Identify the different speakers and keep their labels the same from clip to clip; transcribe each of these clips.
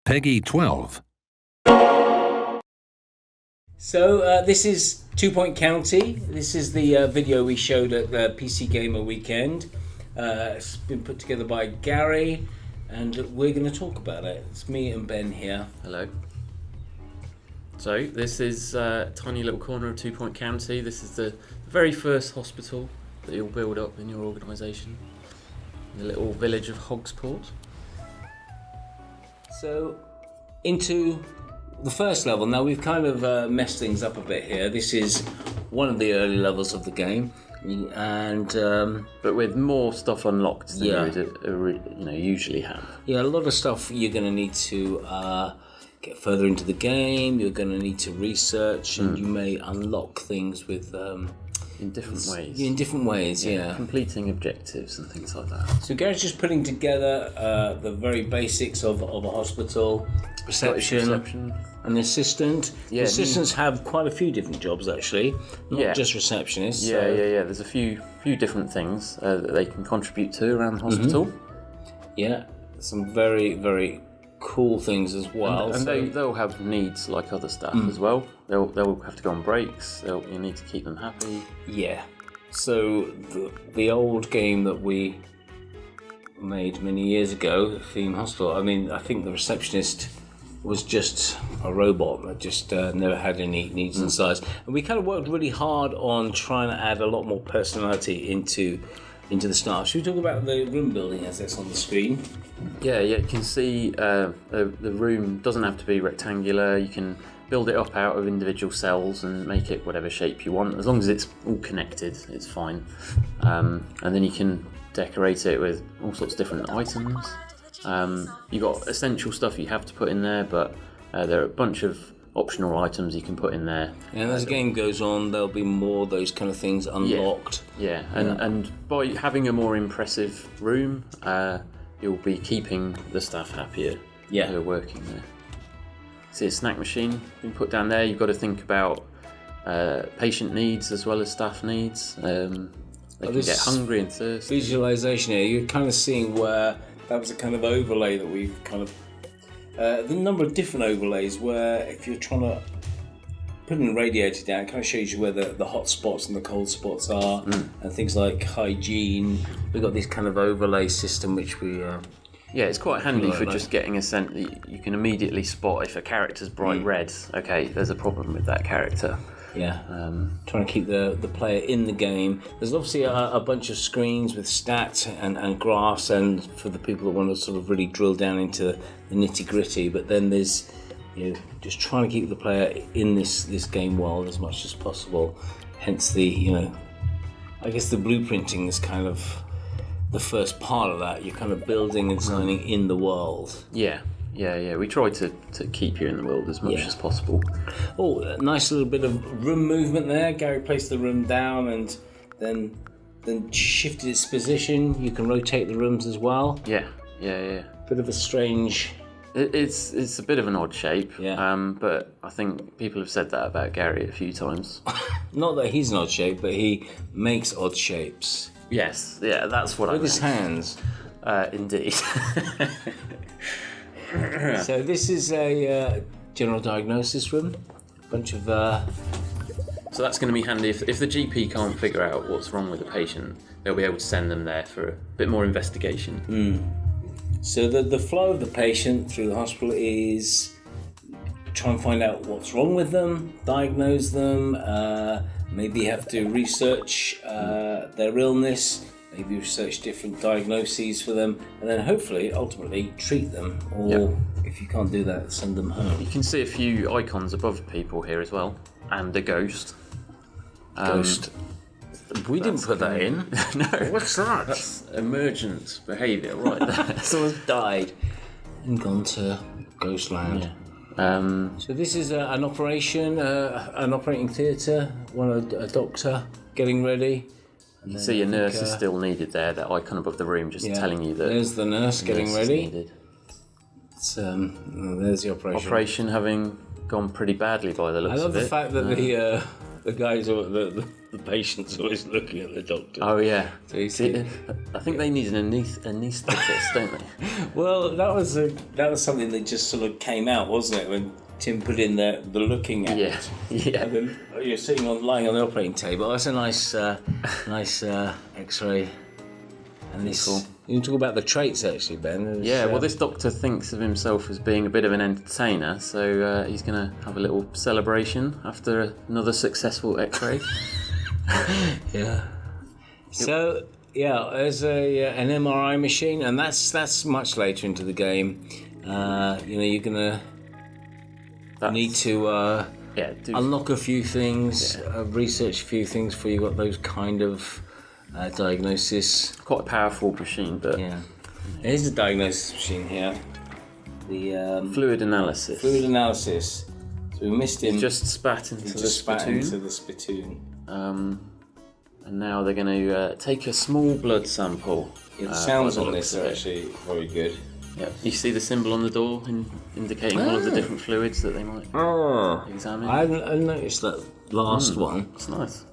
Speaker 1: Peggy 12.
Speaker 2: So this is 2 Point County. This is the video we showed at the PC Gamer Weekend. It's been put together by Gary, and we're going to talk about it. It's me and Ben here.
Speaker 3: Hello. So this is a tiny little corner of 2 Point County. This is the very first hospital that you'll build up in your organisation. The little village of Hogsport.
Speaker 2: So into the first level. Now we've kind of messed things up a bit here. This is one of the early levels of the game, and
Speaker 3: but with more stuff unlocked than you would usually have.
Speaker 2: Yeah, a lot of stuff you're going to need to get further into the game. You're going to need to research, and you may unlock things with
Speaker 3: in different ways.
Speaker 2: In different ways, yeah.
Speaker 3: Completing objectives and things like that.
Speaker 2: So Gary's just putting together the very basics of a hospital. Reception, an assistant. Yeah, the assistants have quite a few different jobs actually, not just receptionists.
Speaker 3: Yeah, so. Yeah. There's a few different things that they can contribute to around the hospital.
Speaker 2: Yeah, some very, very cool things as well.
Speaker 3: And they'll have needs like other staff as well. They'll have to go on breaks. You need to keep them happy.
Speaker 2: Yeah. So the old game that we made many years ago, Theme Hospital. I mean, I think the receptionist was just a robot that just never had any needs and size. And we kind of worked really hard on trying to add a lot more personality into the staff. Should we talk about the room building as it's on the screen?
Speaker 3: Yeah, you can see the room doesn't have to be rectangular. You can build it up out of individual cells and make it whatever shape you want. As long as it's all connected, it's fine. And then you can decorate it with all sorts of different items. You've got essential stuff you have to put in there, but there are a bunch of optional items you can put in there.
Speaker 2: And as the game goes on, there'll be more of those kind of things unlocked.
Speaker 3: Yeah. And by having a more impressive room, you'll be keeping the staff happier who are working there. See a snack machine you can put down there. You've got to think about patient needs as well as staff needs. They can get hungry and thirsty.
Speaker 2: Visualization here, you're kind of seeing where that was a kind of overlay that we've kind of the number of different overlays where if you're trying to put in a radiator down, it kind of shows you where the hot spots and the cold spots are, and things like hygiene. We've got this kind of overlay system which we
Speaker 3: it's quite handy for just getting a sense that you can immediately spot if a character's bright red. Okay, there's a problem with that character.
Speaker 2: Yeah, trying to keep the player in the game. There's obviously a bunch of screens with stats and graphs, and for the people that want to sort of really drill down into the nitty gritty. But then there's just trying to keep the player in this game world as much as possible. Hence the I guess the blueprinting is kind of the first part of that. You're kind of building and designing in the world.
Speaker 3: Yeah. We try to keep you in the world as much as possible.
Speaker 2: Oh, a nice little bit of room movement there. Gary placed the room down and then shifted its position. You can rotate the rooms as well.
Speaker 3: Yeah.
Speaker 2: Bit of a strange...
Speaker 3: It's a bit of an odd shape.
Speaker 2: Yeah.
Speaker 3: But I think people have said that about Gary a few times.
Speaker 2: Not that he's an odd shape, but he makes odd shapes.
Speaker 3: Yes. Yeah, that's what I meant.
Speaker 2: With his hands.
Speaker 3: Indeed.
Speaker 2: So this is a general diagnosis room. A bunch of...
Speaker 3: So that's going to be handy. If the GP can't figure out what's wrong with the patient, they'll be able to send them there for a bit more investigation.
Speaker 2: So the flow of the patient through the hospital is try and find out what's wrong with them, diagnose them, maybe have to research their illness, maybe research different diagnoses for them, and then hopefully, ultimately, treat them. Or if you can't do that, send them home.
Speaker 3: You can see a few icons above people here as well, and a ghost.
Speaker 2: Ghost. We didn't put that in.
Speaker 3: No.
Speaker 2: What's that?
Speaker 3: That's emergent behaviour right there.
Speaker 2: Someone's died and gone to Ghostland. Yeah. So this is an operation, an operating theatre, a doctor getting ready.
Speaker 3: You can see a nurse is still needed there, that icon above the room, just telling you that
Speaker 2: there's the nurse getting ready.
Speaker 3: Needed.
Speaker 2: It's, there's the operation.
Speaker 3: Operation having gone pretty badly by the looks of it.
Speaker 2: I love the fact that the guys, the the patient's always looking at the doctor.
Speaker 3: Oh yeah.
Speaker 2: So you see,
Speaker 3: I think they need an anaesthetist, don't they?
Speaker 2: well, that was something that just sort of came out, wasn't it, when Tim put in the looking at
Speaker 3: Yeah. Yeah.
Speaker 2: And then you're lying on the operating table. That's a nice X-ray. And this,
Speaker 3: cool.
Speaker 2: You can talk about the traits actually, Ben.
Speaker 3: Yeah, well, this doctor thinks of himself as being a bit of an entertainer, so he's going to have a little celebration after another successful X-ray.
Speaker 2: Yeah. So yeah, there's an MRI machine, and that's much later into the game. You're gonna need to unlock a few things, research a few things before you got those kind of diagnosis.
Speaker 3: Quite a powerful machine, but
Speaker 2: yeah. Here's the diagnosis machine here. The
Speaker 3: fluid analysis.
Speaker 2: Fluid analysis. So we missed him.
Speaker 3: He just spat into the
Speaker 2: spittoon.
Speaker 3: And now they're going to take a small blood sample.
Speaker 2: The sounds on this are actually very good.
Speaker 3: Yeah. You see the symbol on the door indicating all of the different fluids that they might examine.
Speaker 2: I noticed that last one.
Speaker 3: It's nice.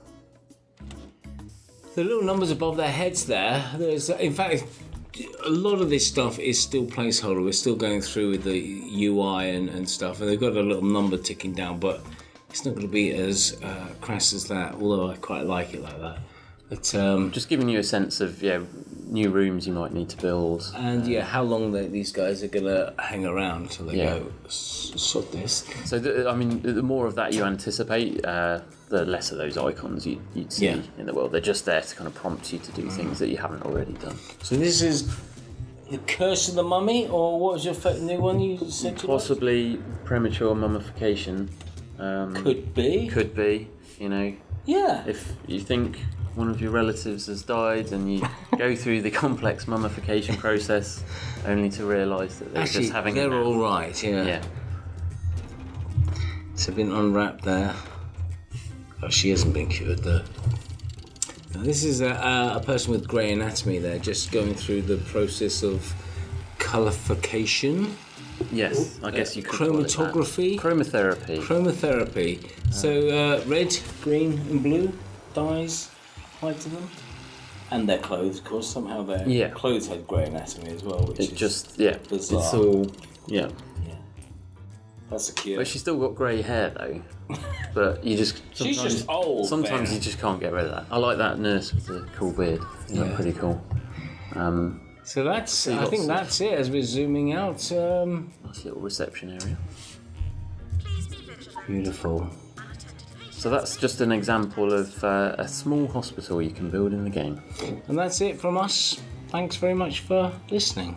Speaker 2: The little numbers above their heads there. In fact, a lot of this stuff is still placeholder. We're still going through with the UI and stuff, and they've got a little number ticking down, but it's not going to be as crass as that, although I quite like it like that. But
Speaker 3: just giving you a sense of new rooms you might need to build.
Speaker 2: And how long these guys are going to hang around until they go sort this.
Speaker 3: So, the more of that you anticipate, the less of those icons you'd see in the world. They're just there to kind of prompt you to do things that you haven't already done.
Speaker 2: So this is The Curse of the Mummy, or what was your new one you said?
Speaker 3: Possibly premature mummification.
Speaker 2: Could be. Yeah.
Speaker 3: If you think one of your relatives has died and you go through the complex mummification process only to realise that they're just having
Speaker 2: they're
Speaker 3: a nap.
Speaker 2: all right, yeah. So been unwrapped there. Oh, she hasn't been cured though. Now, this is a person with grey anatomy there, just going through the process of colourification.
Speaker 3: Yes, I guess you could call it that.
Speaker 2: Chromatography. Chromotherapy. So red, green and blue dyes applied to them. And their clothes, of course. Somehow their clothes had grey anatomy as well, which is
Speaker 3: bizarre. It's all,
Speaker 2: Yeah. That's a cure.
Speaker 3: But she's still got grey hair though. But you just...
Speaker 2: She's just old.
Speaker 3: Sometimes you just can't get rid of that. I like that nurse with the cool beard. That's pretty cool.
Speaker 2: So that's... I think that's it as we're zooming out.
Speaker 3: Nice little reception area.
Speaker 2: Beautiful.
Speaker 3: So that's just an example of a small hospital you can build in the game.
Speaker 2: And that's it from us. Thanks very much for listening.